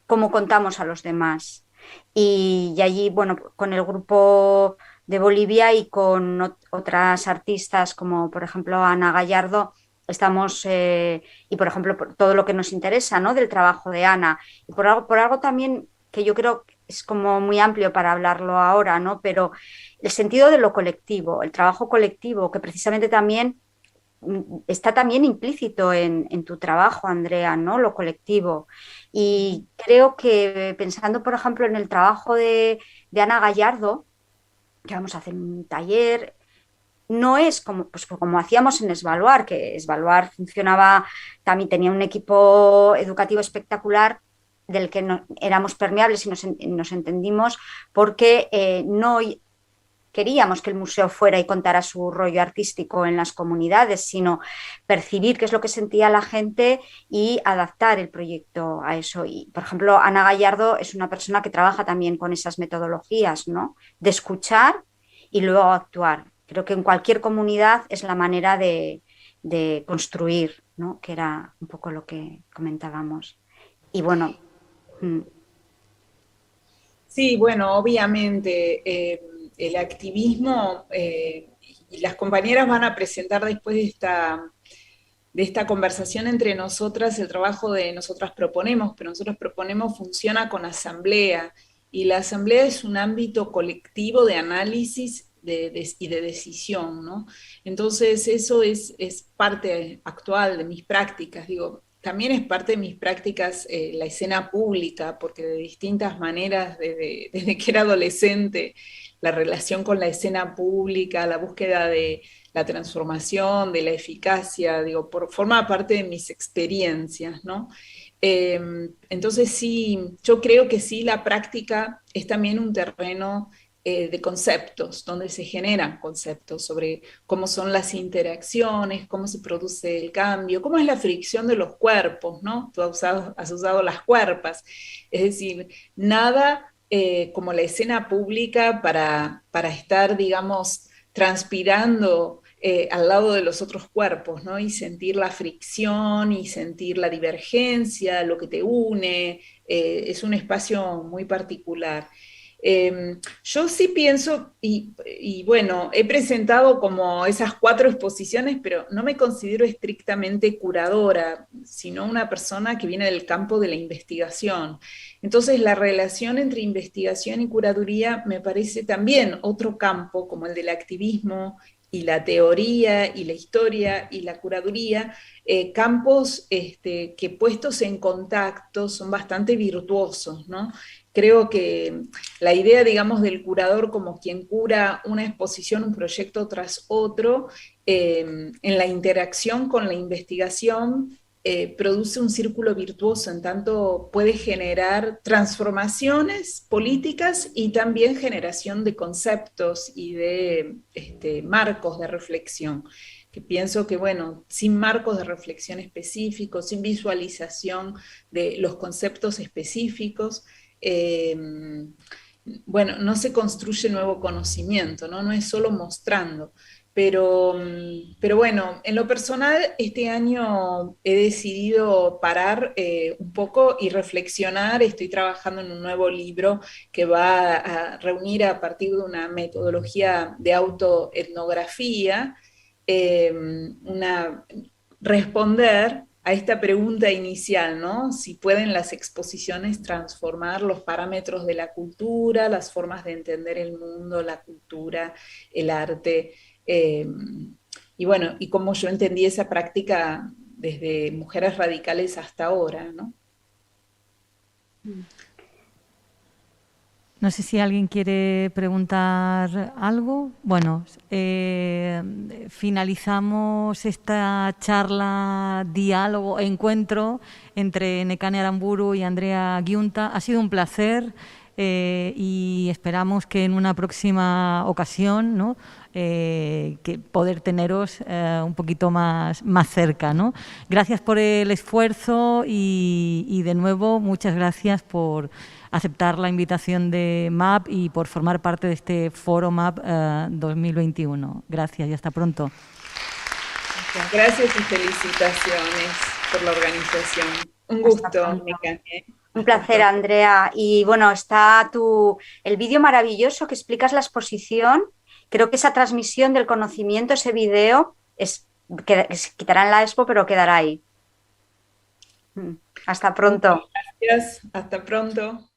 cómo contamos a los demás. Y allí, bueno, con el grupo de Bolivia y con otras artistas como, por ejemplo, Ana Gallardo, estamos, y por ejemplo, por todo lo que nos interesa, ¿no?, del trabajo de Ana, y por algo también que yo creo que es como muy amplio para hablarlo ahora, ¿no?, pero el sentido de lo colectivo, el trabajo colectivo, que precisamente también está también implícito en tu trabajo, Andrea, ¿no?, lo colectivo. Y creo que pensando, por ejemplo, en el trabajo de Ana Gallardo, que vamos a hacer un taller, no es como, pues, como hacíamos en Esvaluar, que Esvaluar funcionaba, también tenía un equipo educativo espectacular del que éramos permeables y nos entendimos porque no queríamos que el museo fuera y contara su rollo artístico en las comunidades, sino percibir qué es lo que sentía la gente y adaptar el proyecto a eso. Y, por ejemplo, Ana Gallardo es una persona que trabaja también con esas metodologías, ¿no?, de escuchar y luego actuar. Creo que en cualquier comunidad es la manera de construir, ¿no?, que era un poco lo que comentábamos. Y bueno. Sí, bueno, obviamente el activismo, y las compañeras van a presentar después de esta conversación entre nosotras el trabajo de Nosotras Proponemos, pero Nosotras Proponemos funciona con asamblea, y la asamblea es un ámbito colectivo de análisis y de decisión, ¿no? Entonces eso es parte actual de mis prácticas, digo. También es parte de mis prácticas la escena pública, porque de distintas maneras, desde que era adolescente, la relación con la escena pública, la búsqueda de la transformación, de la eficacia, digo, forma parte de mis experiencias, ¿no? Entonces sí, yo creo que sí, la práctica es también un terreno de conceptos, donde se generan conceptos sobre cómo son las interacciones, cómo se produce el cambio, cómo es la fricción de los cuerpos, ¿no? Tú has usado las cuerpas, es decir, nada como la escena pública para estar, digamos, transpirando al lado de los otros cuerpos, ¿no? Y sentir la fricción y sentir la divergencia, lo que te une, es un espacio muy particular. Yo sí pienso, y bueno, he presentado como esas 4 exposiciones, pero no me considero estrictamente curadora, sino una persona que viene del campo de la investigación. Entonces, la relación entre investigación y curaduría me parece también otro campo, como el del activismo y la teoría y la historia y la curaduría, campos que puestos en contacto son bastante virtuosos, ¿no? Creo que la idea, digamos, del curador como quien cura una exposición, un proyecto tras otro, en la interacción con la investigación, produce un círculo virtuoso, en tanto puede generar transformaciones políticas y también generación de conceptos y de marcos de reflexión. Que pienso que, bueno, sin marcos de reflexión específicos, sin visualización de los conceptos específicos, bueno, no se construye nuevo conocimiento, ¿no? No es solo mostrando. Pero bueno, en lo personal, este año he decidido parar un poco y reflexionar. Estoy trabajando en un nuevo libro que va a reunir a partir de una metodología de autoetnografía, responder a esta pregunta inicial, ¿no? Si pueden las exposiciones transformar los parámetros de la cultura, las formas de entender el mundo, la cultura, el arte. Eh, y bueno, y cómo yo entendí esa práctica desde mujeres radicales hasta ahora, ¿no? No sé si alguien quiere preguntar algo. Bueno, finalizamos esta charla, diálogo, encuentro entre Nekane Aramburu y Andrea Giunta. Ha sido un placer y esperamos que en una próxima ocasión, ¿no? Que poder teneros un poquito más cerca, ¿no? Gracias por el esfuerzo y de nuevo muchas gracias por aceptar la invitación de MAP y por formar parte de este Foro MAP 2021. Gracias y hasta pronto. Gracias y felicitaciones por la organización. Un gusto, Nekane. Un placer, Andrea. Y bueno, está el vídeo maravilloso que explicas la exposición. Creo que esa transmisión del conocimiento, ese vídeo, que se quitará en la expo, pero quedará ahí. Hasta pronto. Gracias, hasta pronto.